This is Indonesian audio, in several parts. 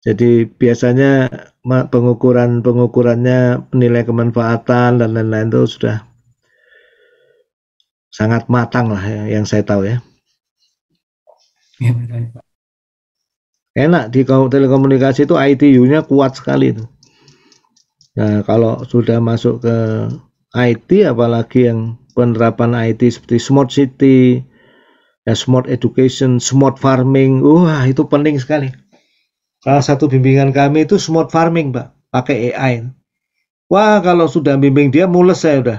Jadi biasanya pengukurannya penilaian kemanfaatan dan lain-lain itu sudah sangat matang lah ya, yang saya tahu ya. Ya, betul, Pak. Enak di telekomunikasi itu ITU-nya kuat sekali itu. Nah, kalau sudah masuk ke IT, apalagi yang penerapan IT seperti smart city, ya, smart education, smart farming, wah itu penting sekali. Salah satu bimbingan kami itu smart farming, Pak, pakai AI. Wah, kalau sudah bimbing dia mules saya udah.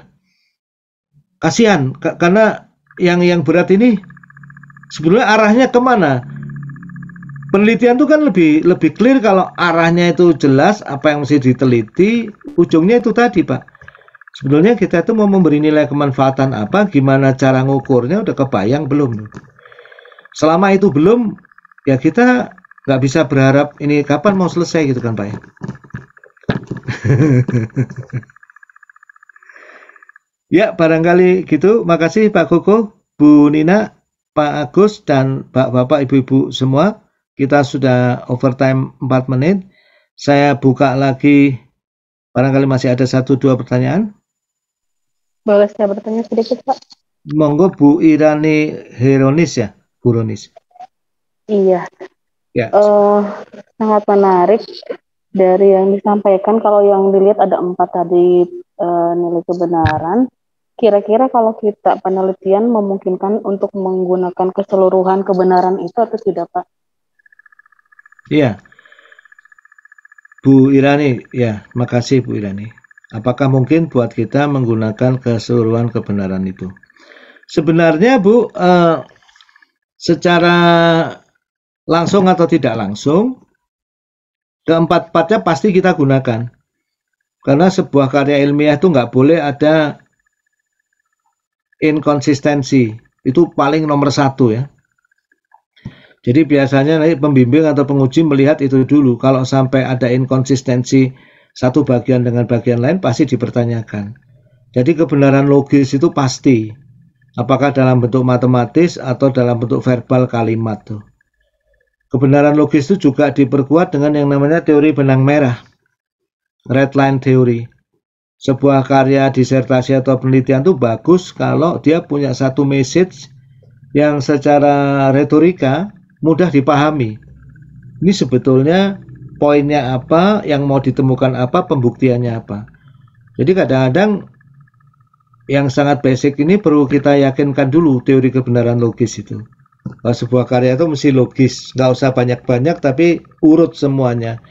Kasihan, karena yang berat ini sebenarnya arahnya kemana? Penelitian itu kan lebih clear kalau arahnya itu jelas, apa yang mesti diteliti, ujungnya itu tadi, Pak. Sebetulnya kita itu mau memberi nilai kemanfaatan apa, gimana cara ngukurnya, udah kebayang belum? Selama itu belum, ya kita nggak bisa berharap ini kapan mau selesai gitu kan, Pak ya. Ya, barangkali gitu. Makasih Pak Koko, Bu Nina, Pak Agus, dan Bapak, Ibu-Ibu semua. Kita sudah overtime 4 menit. Saya buka lagi, barangkali masih ada 1-2 pertanyaan. Boleh saya bertanya sedikit, Pak? Monggo Bu Irani Heronis ya, Bu Ronis. Iya, Ya, sangat menarik dari yang disampaikan. Kalau yang dilihat ada 4 tadi nilai kebenaran. Kira-kira kalau kita penelitian memungkinkan untuk menggunakan keseluruhan kebenaran itu atau tidak, Pak? iya. Bu Irani, ya, makasih Bu Irani. Apakah mungkin buat kita menggunakan keseluruhan kebenaran itu? Sebenarnya Bu, secara langsung atau tidak langsung, keempat-empatnya pasti kita gunakan. Karena sebuah karya ilmiah itu nggak boleh ada inkonsistensi. Itu paling nomor 1 ya. Jadi biasanya nanti pembimbing atau penguji melihat itu dulu. Kalau sampai ada inkonsistensi satu bagian dengan bagian lain, pasti dipertanyakan. Jadi kebenaran logis itu pasti. Apakah dalam bentuk matematis atau dalam bentuk verbal kalimat tuh. Kebenaran logis itu juga diperkuat dengan yang namanya teori benang merah. Red line theory. Sebuah karya disertasi atau penelitian itu bagus kalau dia punya satu message yang secara retorika mudah dipahami. Ini sebetulnya poinnya apa, yang mau ditemukan apa, pembuktiannya apa. Jadi kadang-kadang yang sangat basic ini perlu kita yakinkan dulu teori kebenaran logis itu. Bahwa sebuah karya itu mesti logis, nggak usah banyak-banyak tapi urut semuanya.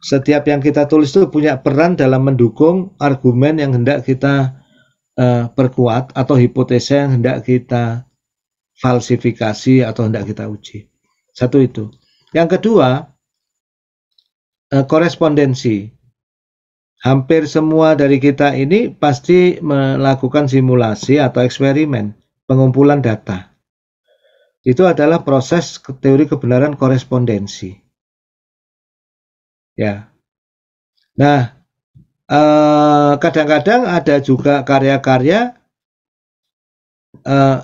Setiap yang kita tulis itu punya peran dalam mendukung argumen yang hendak kita perkuat atau hipotesa yang hendak kita falsifikasi atau hendak kita uji. Satu itu. Yang kedua, korespondensi. Hampir semua dari kita ini pasti melakukan simulasi atau eksperimen, pengumpulan data. Itu adalah proses teori kebenaran korespondensi. Ya. Nah, kadang-kadang ada juga karya-karya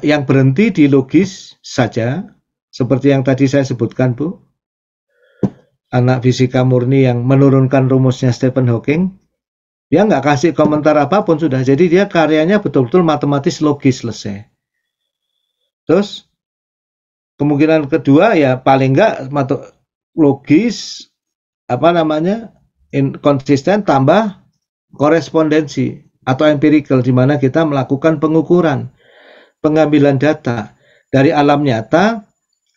yang berhenti di logis saja, seperti yang tadi saya sebutkan, Bu. Anak fisika murni yang menurunkan rumusnya Stephen Hawking, dia nggak kasih komentar apapun sudah. Jadi dia karyanya betul-betul matematis logis selesai. Terus kemungkinan kedua ya paling nggak logis, konsisten tambah korespondensi atau empirical, di mana kita melakukan pengukuran, pengambilan data dari alam nyata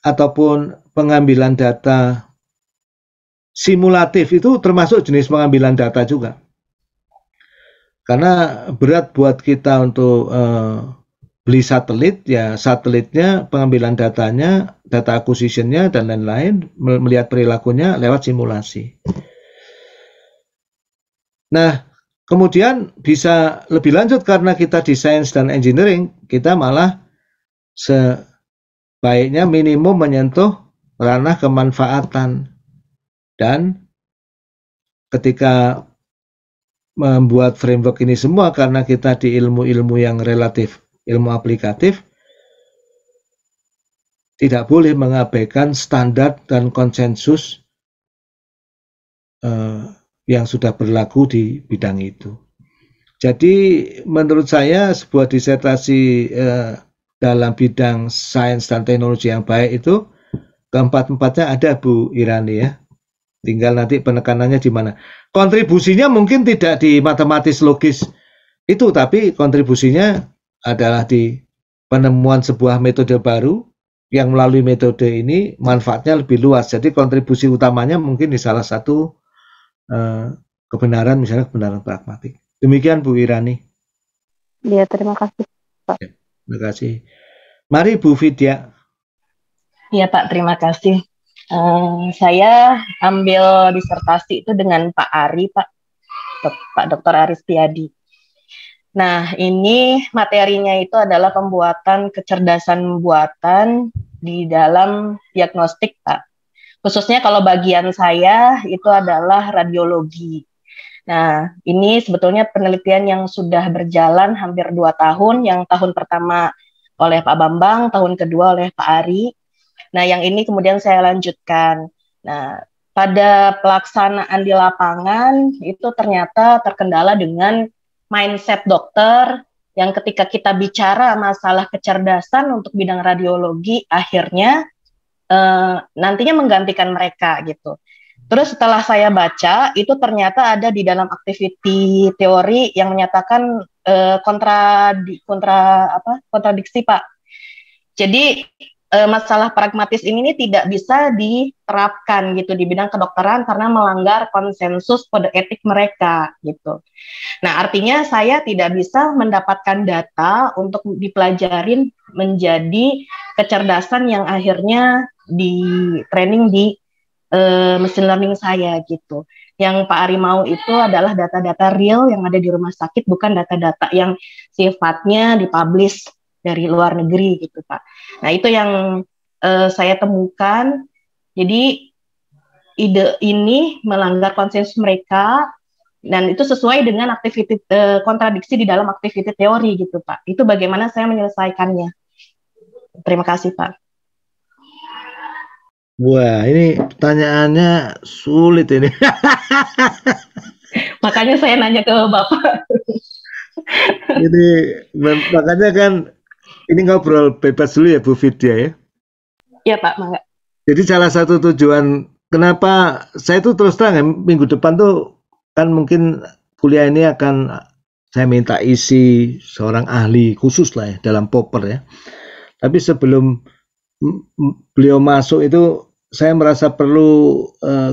ataupun pengambilan data simulatif. Itu termasuk jenis pengambilan data juga. Karena berat buat kita untuk beli satelit, ya satelitnya, pengambilan datanya, data acquisition-nya dan lain-lain, melihat perilakunya lewat simulasi. Nah, kemudian bisa lebih lanjut karena kita di sains dan engineering, kita malah sebaiknya minimum menyentuh ranah kemanfaatan. Dan ketika membuat framework ini semua, karena kita di ilmu-ilmu yang relatif, ilmu aplikatif, tidak boleh mengabaikan standar dan konsensus yang sudah berlaku di bidang itu. Jadi menurut saya sebuah disertasi dalam bidang sains dan teknologi yang baik itu keempat-empatnya ada, Bu Irani ya. Tinggal nanti penekanannya di mana. Kontribusinya mungkin tidak di matematis logis itu, tapi kontribusinya adalah di penemuan sebuah metode baru yang melalui metode ini manfaatnya lebih luas. Jadi kontribusi utamanya mungkin di salah satu kebenaran, misalnya kebenaran pragmatik. Demikian Bu Irani. Ya, terima kasih, Pak. Ya, terima kasih. Mari Bu Vidya. Iya Pak, terima kasih. Saya ambil disertasi itu dengan Pak Ari, Pak Dr. Ari Setiadi. Nah, ini materinya itu adalah pembuatan kecerdasan buatan di dalam diagnostik, Pak. Khususnya kalau bagian saya itu adalah radiologi. Nah, ini sebetulnya penelitian yang sudah berjalan hampir 2 tahun, yang tahun pertama oleh Pak Bambang, tahun kedua oleh Pak Ari. Nah, yang ini kemudian saya lanjutkan. Nah, pada pelaksanaan di lapangan itu ternyata terkendala dengan mindset dokter yang ketika kita bicara masalah kecerdasan untuk bidang radiologi, akhirnya nantinya menggantikan mereka gitu. Terus setelah saya baca, itu ternyata ada di dalam activity teori yang menyatakan kontradiksi, Pak. Jadi masalah pragmatis ini tidak bisa diterapkan gitu di bidang kedokteran karena melanggar konsensus kode etik mereka gitu. Nah, artinya saya tidak bisa mendapatkan data untuk dipelajarin menjadi kecerdasan yang akhirnya di training di machine learning saya gitu. Yang Pak Ari mau itu adalah data-data real yang ada di rumah sakit, bukan data-data yang sifatnya dipublish dari luar negeri gitu, Pak. Nah, itu yang saya temukan. Jadi ide ini melanggar konsensus mereka dan itu sesuai dengan aktiviti kontradiksi di dalam aktiviti teori gitu, Pak. Itu bagaimana saya menyelesaikannya. Terima kasih, Pak. Wah, ini pertanyaannya sulit ini. Makanya saya nanya ke Bapak. Ini makanya kan ini ngobrol bebas dulu ya Bu Vidya ya. Iya Pak, mangga. Jadi salah satu tujuan kenapa saya itu terus terang ya, minggu depan tuh kan mungkin kuliah ini akan saya minta isi seorang ahli khusus lah ya dalam popper ya. Tapi sebelum beliau masuk itu saya merasa perlu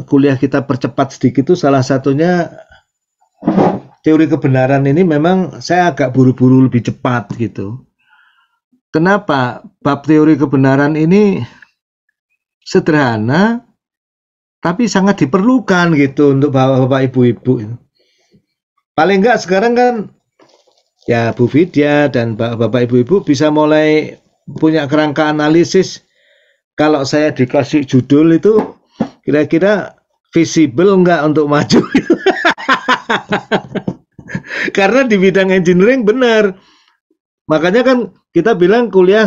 kuliah kita percepat sedikit, itu salah satunya teori kebenaran ini memang saya agak buru-buru lebih cepat gitu. Kenapa? Bab teori kebenaran ini sederhana tapi sangat diperlukan gitu untuk bapak-bapak ibu-ibu. Paling enggak sekarang kan ya Bu Vidya dan bapak ibu-ibu bisa mulai punya kerangka analisis. Kalau saya dikasih judul itu kira-kira visible enggak untuk maju? Karena di bidang engineering benar. Makanya kan kita bilang kuliah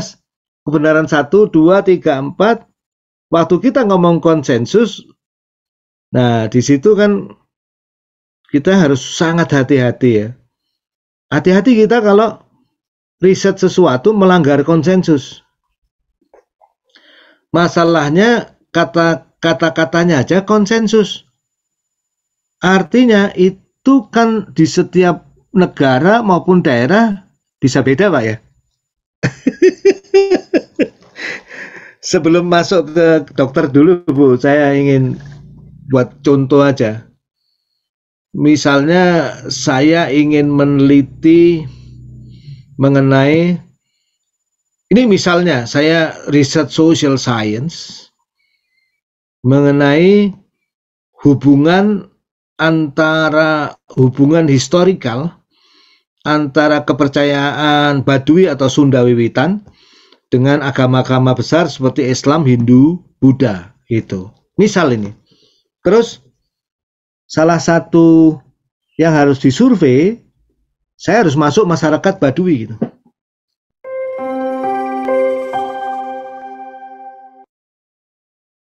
kebenaran 1, 2, 3, 4. Waktu kita ngomong konsensus, nah di situ kan kita harus sangat hati-hati ya. Hati-hati kita kalau riset sesuatu melanggar konsensus. Masalahnya kata-katanya aja konsensus. Artinya itu kan di setiap negara maupun daerah bisa beda, Pak ya. Sebelum masuk ke dokter dulu, Bu, saya ingin buat contoh aja. Misalnya saya ingin meneliti mengenai, ini misalnya saya riset social science mengenai hubungan historikal antara kepercayaan Baduy atau Sunda Wiwitan dengan agama-agama besar seperti Islam, Hindu, Buddha gitu. Misal ini. Terus salah satu yang harus disurvei, saya harus masuk masyarakat Baduy gitu.